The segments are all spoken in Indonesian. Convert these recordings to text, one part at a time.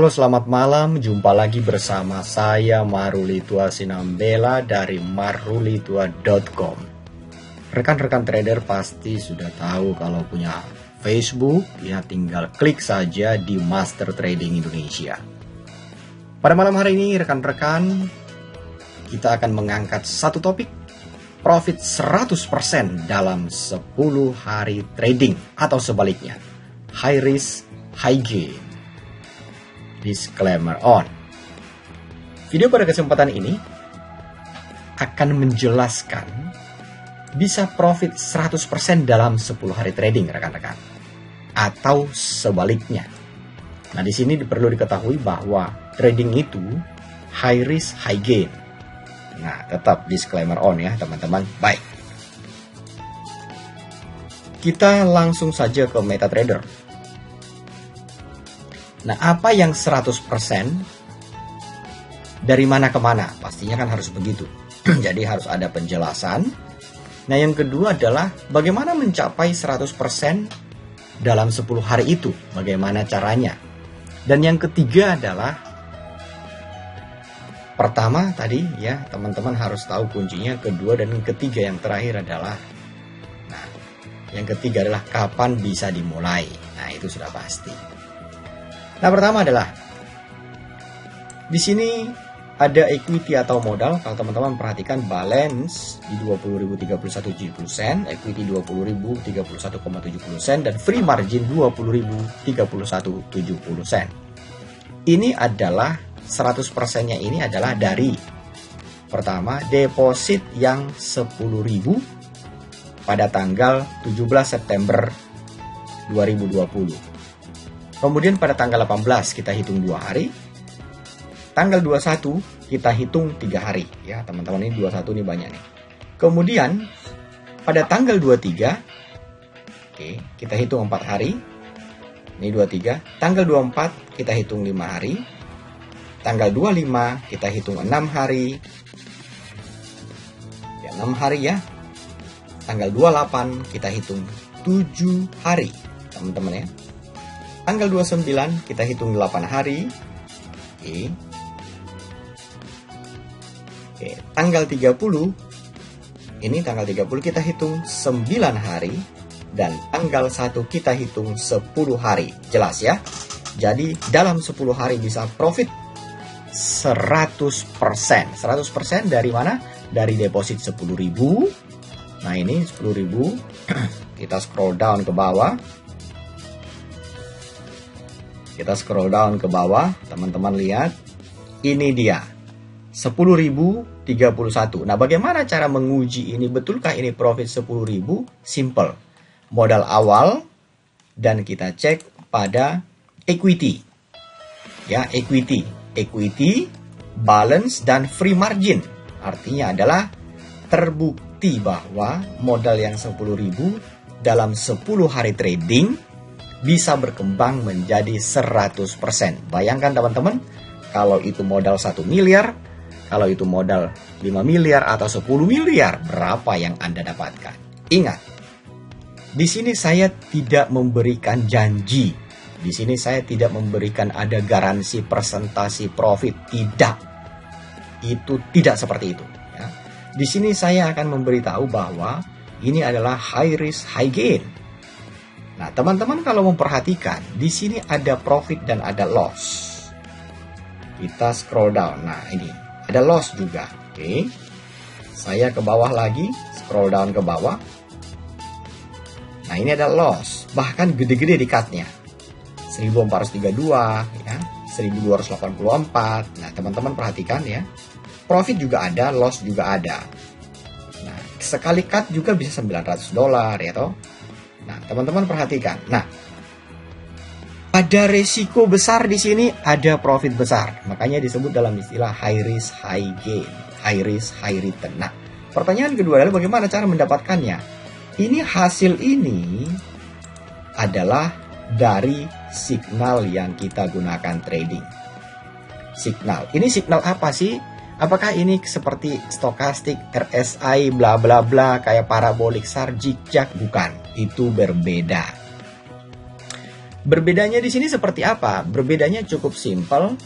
Halo, selamat malam. Jumpa lagi bersama saya Marulitua Sinambela dari marulitua.com. Rekan-rekan trader pasti sudah tahu kalau punya Facebook, ya tinggal klik saja di Master Trading Indonesia. Pada malam hari ini rekan-rekan, kita akan mengangkat satu topik, profit 100% dalam 10 hari trading atau sebaliknya, high risk, high gain. Disclaimer on. Video pada kesempatan ini akan menjelaskan bisa profit 100% dalam 10 hari trading rekan-rekan atau sebaliknya. Nah, di sini perlu diketahui bahwa trading itu high risk, high gain. Nah, tetap disclaimer on ya, teman-teman. Baik. Kita langsung saja ke MetaTrader. Nah, apa yang 100% dari mana ke mana? Pastinya kan harus begitu. Jadi harus ada penjelasan. Nah, yang kedua adalah bagaimana mencapai 100% dalam 10 hari itu? Bagaimana caranya? Dan yang ketiga adalah pertama tadi ya, teman-teman harus tahu kuncinya. Kedua dan yang ketiga yang terakhir adalah yang ketiga adalah kapan bisa dimulai. Nah, itu sudah pasti. Nah, pertama adalah di sini ada equity atau modal. Kalau teman-teman perhatikan balance di 20.000 31,70 sen, equity 20.000 31,70 sen, dan free margin 20.000 31,70 sen. Ini adalah 100%-nya ini adalah dari pertama deposit yang 10.000 pada tanggal 17 September 2020. Kemudian pada tanggal 18 kita hitung 2 hari. Tanggal 21 kita hitung 3 hari. Ya teman-teman, ini 21 ini banyak nih. Kemudian pada tanggal 23, oke, kita hitung 4 hari. Ini 23. Tanggal 24 kita hitung 5 hari. Tanggal 25 kita hitung 6 hari. Ya 6 hari ya. Tanggal 28 kita hitung 7 hari. Teman-teman ya. Tanggal 29 kita hitung 8 hari. Oke. Tanggal 30 ini tanggal 30 kita hitung 9 hari. Dan tanggal 1 kita hitung 10 hari. Jelas ya. Jadi dalam 10 hari bisa profit 100%. 100% dari mana? Dari deposit 10.000. Nah, ini 10.000. Kita scroll down ke bawah. Kita scroll down ke bawah, teman-teman lihat. Ini dia, 10.031. Nah, bagaimana cara menguji ini? Betulkah ini profit 10.000? Simple. Modal awal, dan kita cek pada equity. Ya, equity. Equity, balance, dan free margin. Artinya adalah terbukti bahwa modal yang 10.000 dalam 10 hari trading bisa berkembang menjadi 100%. Bayangkan teman-teman, kalau itu modal 1 miliar, kalau itu modal 5 miliar atau 10 miliar, berapa yang Anda dapatkan? Ingat, di sini saya tidak memberikan janji. Di sini saya tidak memberikan ada garansi persentase profit. Tidak. Itu tidak seperti itu. Ya. Di sini saya akan memberitahu bahwa ini adalah high risk, high gain. Nah, teman-teman kalau memperhatikan, di sini ada profit dan ada loss. Kita scroll down. Nah, ini ada loss juga. Oke. Saya ke bawah lagi, scroll down ke bawah. Nah, ini ada loss. Bahkan gede-gede di cut-nya. 1432, ya, 1284. Nah, teman-teman perhatikan ya. Profit juga ada, loss juga ada. Nah, sekali cut juga bisa $900 ya toh. Nah, teman-teman perhatikan. Nah, ada resiko besar di sini, ada profit besar. Makanya disebut dalam istilah high risk, high gain, high risk, high return. Nah, pertanyaan kedua adalah bagaimana cara mendapatkannya? Ini hasil ini adalah dari signal yang kita gunakan trading. Signal. Ini signal apa sih? Apakah ini seperti stokastik, RSI, bla bla bla, kayak parabolik, SAR, zigzag? Bukan, itu berbeda. Berbedanya di sini seperti apa? Berbedanya cukup simpel,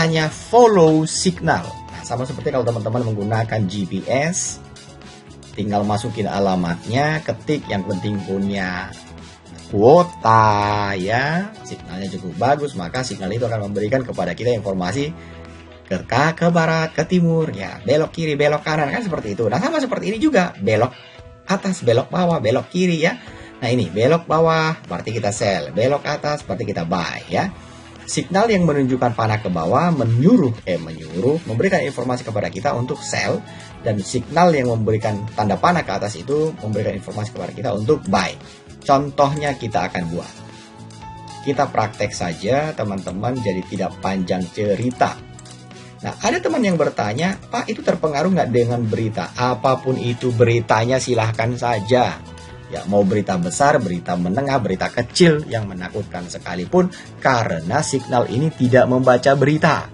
hanya follow signal. Nah, sama seperti kalau teman-teman menggunakan GPS, tinggal masukin alamatnya, ketik, yang penting punya kuota ya, signalnya cukup bagus, maka signal itu akan memberikan kepada kita informasi ke barat, ke timur, ya, belok kiri, belok kanan, kan seperti itu. Nah, sama seperti ini juga, belok atas, belok bawah, belok kiri ya. Nah, ini belok bawah berarti kita sell, belok atas berarti kita buy ya. Signal yang menunjukkan panah ke bawah menyuruh memberikan informasi kepada kita untuk sell, dan signal yang memberikan tanda panah ke atas itu memberikan informasi kepada kita untuk buy. Contohnya kita akan buat. Kita praktek saja teman-teman, jadi tidak panjang cerita. Nah, ada teman yang bertanya, Pak, itu terpengaruh nggak dengan berita? Apapun itu beritanya silahkan saja. Ya, mau berita besar, berita menengah, berita kecil yang menakutkan sekalipun, karena signal ini tidak membaca berita.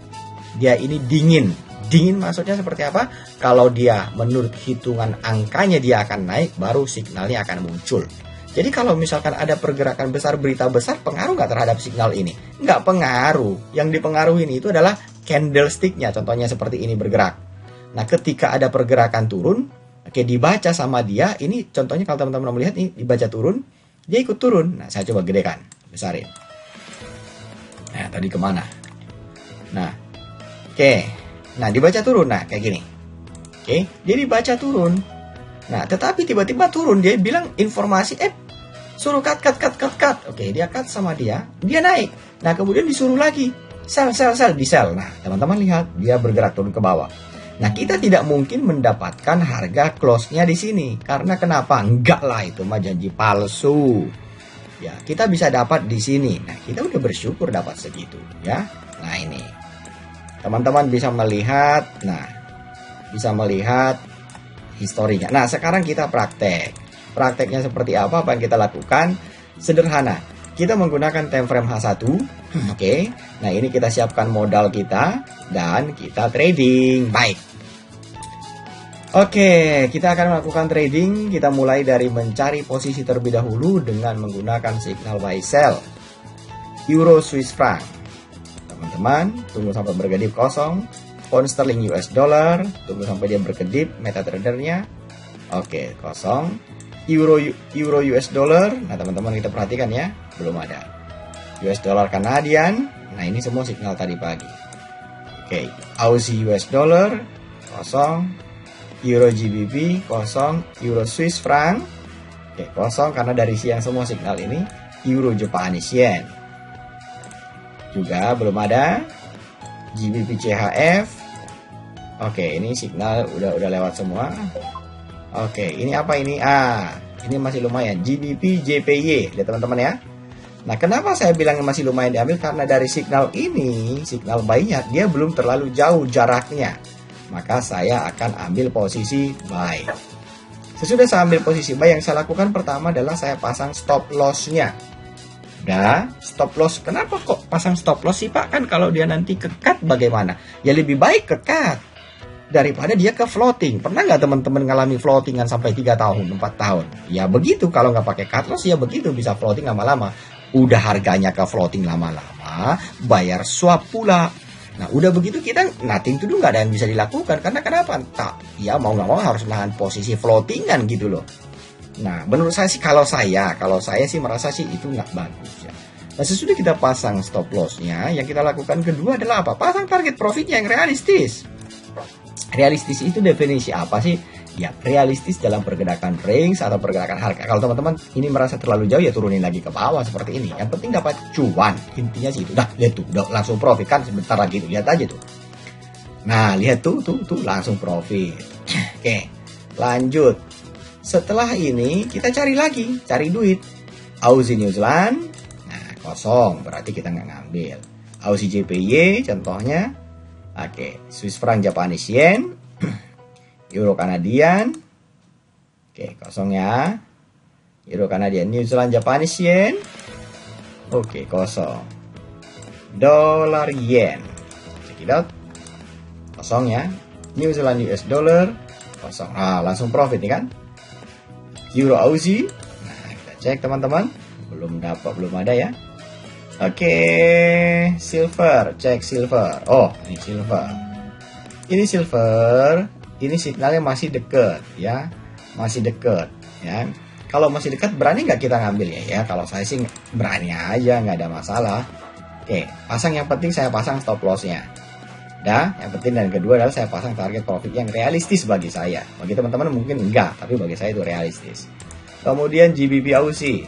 Dia ini dingin. Dingin maksudnya seperti apa? Kalau dia menurut hitungan angkanya dia akan naik, baru signalnya akan muncul. Jadi kalau misalkan ada pergerakan besar, berita besar, pengaruh nggak terhadap signal ini? Nggak pengaruh. Yang dipengaruhi itu adalah candlestick-nya, contohnya seperti ini bergerak. Nah, ketika ada pergerakan turun, oke, dibaca sama dia, ini contohnya kalau teman-teman melihat ini dibaca turun, dia ikut turun. Nah, saya coba gedekan, besarin. Nah, tadi kemana? Nah, oke. Nah, dibaca turun, nah kayak gini. Oke, dia dibaca turun. Nah, tetapi tiba-tiba turun, dia bilang informasi, suruh cut. Oke, dia cut sama dia naik. Nah, kemudian disuruh lagi, sell, di sell. Nah, teman-teman lihat, dia bergerak turun ke bawah. Nah, kita tidak mungkin mendapatkan harga close-nya di sini. Karena kenapa? Enggak lah, itu mah janji palsu. Ya, kita bisa dapat di sini. Nah, kita udah bersyukur dapat segitu, ya. Nah, ini. Teman-teman bisa melihat, historinya. Nah, sekarang kita praktek. Prakteknya seperti apa yang kita lakukan? Sederhana. Kita menggunakan time frame H1. Oke. Nah, ini kita siapkan modal kita dan kita trading. Baik. Oke, kita akan melakukan trading. Kita mulai dari mencari posisi terlebih dahulu dengan menggunakan signal buy sell. Euro Swiss franc. Teman-teman, tunggu sampai berkedip kosong. Pound sterling US dollar, tunggu sampai dia berkedip MetaTrader-nya. Oke, kosong. Euro US dollar. Nah, teman-teman kita perhatikan ya, belum ada. US dollar Kanadian. Nah, ini semua signal tadi pagi. Oke, Aussie US dollar kosong. Euro GBP kosong. Euro Swiss franc kosong karena dari siang semua signal ini. Euro Japanese yen juga belum ada. GBP CHF. Oke, ini signal udah lewat semua. Oke, ini apa ini? Ini masih lumayan. GBP JPY, lihat teman-teman ya. Nah, kenapa saya bilang masih lumayan diambil? Karena dari signal ini, signal buy-nya, dia belum terlalu jauh jaraknya. Maka saya akan ambil posisi buy. Sesudah saya ambil posisi buy, yang saya lakukan pertama adalah saya pasang stop loss-nya. Udah, stop loss. Kenapa kok pasang stop loss sih, Pak? Kan kalau dia nanti ke cut bagaimana? Ya lebih baik ke cut daripada dia ke floating. Pernah nggak teman-teman ngalami floatingan sampai 3 tahun, 4 tahun? Ya begitu, kalau nggak pakai cut loss ya begitu, bisa floating lama-lama. Udah harganya ke floating lama-lama, bayar swap pula. Nah, udah begitu kita nothing to do, nggak ada yang bisa dilakukan. Karena kenapa? Ya mau nggak mau harus menahan posisi floatingan gitu loh. Nah, menurut saya sih, kalau saya sih merasa sih itu nggak bagus ya. Nah, sesudah kita pasang stop loss-nya, yang kita lakukan kedua adalah apa? Pasang target profitnya yang realistis. Realistis itu definisi apa sih? Ya, realistis dalam pergerakan range atau pergerakan harga. Kalau teman-teman ini merasa terlalu jauh, ya turunin lagi ke bawah seperti ini. Yang penting dapat cuan. Intinya sih itu. Dah, lihat tuh, udah langsung profit kan sebentar lagi tuh. Lihat aja tuh. Nah, lihat tuh langsung profit. Oke, lanjut. Setelah ini kita cari duit. Aussie New Zealand. Nah, kosong, berarti kita nggak ngambil. Aussie JPY contohnya. Oke, Swiss franc Japanese yen. Euro Kanadian. Oke, kosong ya. Euro Kanadian, New Zealand Japanese yen. Oke, kosong. Dolar yen. Cekidot. Kosong ya. New Zealand US dollar. Kosong. Langsung profit nih kan. Euro Aussie. Nah, kita cek teman-teman. Belum ada ya. Oke, silver, cek silver. Oh, ini silver. Ini silver, ini signalnya masih deket ya, masih deket ya. Kalau masih dekat berani nggak kita ngambil ya? Kalau saya sih berani aja, nggak ada masalah. Oke, pasang yang penting saya pasang stop lossnya. Nah, yang penting dan kedua adalah saya pasang target profit yang realistis bagi saya. Bagi teman-teman mungkin enggak, tapi bagi saya itu realistis. Kemudian GBP Aussie.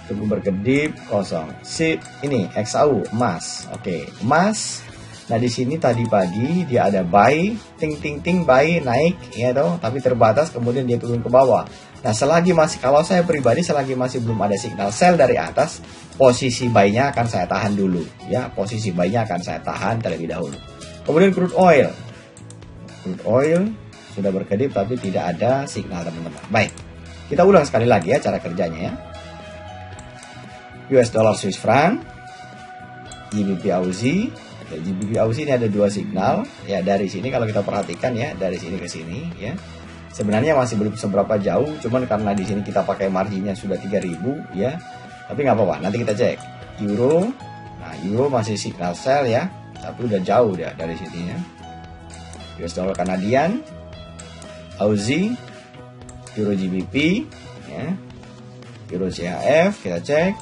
Tunggu berkedip kosong. Sip, ini XAU emas. Oke, emas. Nah, di sini tadi pagi dia ada buy, ting buy naik ya toh, tapi terbatas kemudian dia turun ke bawah. Nah, selagi masih, kalau saya pribadi selagi masih belum ada signal sell dari atas, posisi buy-nya akan saya tahan dulu ya, posisi buy-nya akan saya tahan terlebih dahulu. Kemudian crude oil. Crude oil sudah berkedip tapi tidak ada signal teman-teman. Baik. Kita ulang sekali lagi ya cara kerjanya ya. US dollar Swiss franc, GBP Aussie. GBP Aussie ini ada dua signal ya, dari sini kalau kita perhatikan ya, dari sini ke sini ya. Sebenarnya masih belum seberapa jauh, cuman karena di sini kita pakai marginnya sudah 3000 ya. Tapi nggak apa-apa, nanti kita cek. Euro. Nah, euro masih signal sell ya, tapi udah jauh ya dari sini ya. US dollar Kanadian, Aussie, Euro GBP ya. Euro CHF kita cek.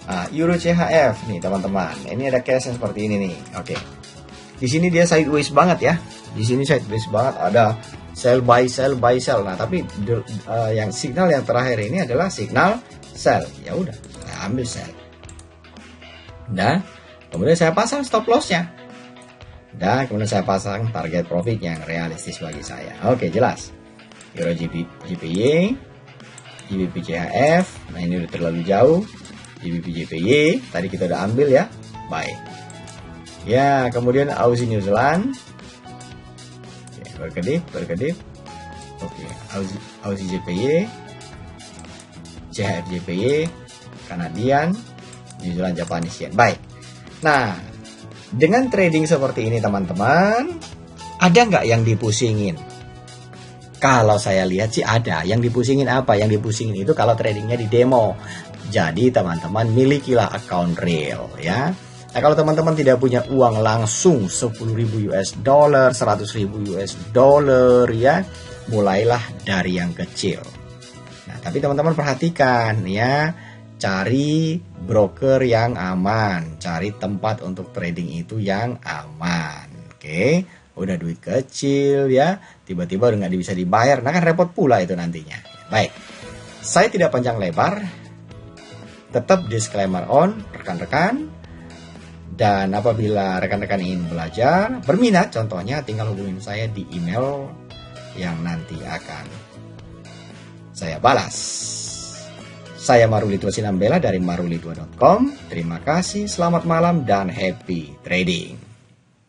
Nah, Euro CHF nih teman-teman. Ini ada case yang seperti ini nih. Oke. Di sini dia sideways banget ya. Di sini sideways banget, ada sell buy sell buy sell. Nah, tapi yang signal yang terakhir ini adalah signal sell. Ya udah, saya ambil sell. Nah, kemudian saya pasang stop loss-nya. Dan kemudian saya pasang target profit yang realistis bagi saya. Oke, jelas. Euro GPY, GBP CHF. Nah, ini udah terlalu jauh. GBP JPY tadi kita udah ambil ya, baik ya. Kemudian Aussie New Zealand. Oke, berkedip. Oke, Aussie JPY, CHF JPY, Kanadian, New Zealand Japanese Yen. Baik. Nah, dengan trading seperti ini teman-teman, ada nggak yang dipusingin? Kalau saya lihat sih ada. Yang dipusingin apa? Yang dipusingin itu kalau tradingnya di demo. Jadi teman-teman milikilah account real ya. Nah, kalau teman-teman tidak punya uang langsung 10.000 US dollar, 100.000 US dollar ya, mulailah dari yang kecil. Nah, tapi teman-teman perhatikan ya, cari broker yang aman, cari tempat untuk trading itu yang aman. Oke, udah duit kecil ya, tiba-tiba udah nggak bisa dibayar, nah kan repot pula itu nantinya. Baik, saya tidak panjang lebar. Tetap disclaimer on rekan-rekan, dan apabila rekan-rekan ingin belajar, berminat contohnya, tinggal hubungin saya di email yang nanti akan saya balas. Saya Marulidwa Sinambela dari marulidwa.com. Terima kasih, selamat malam dan happy trading.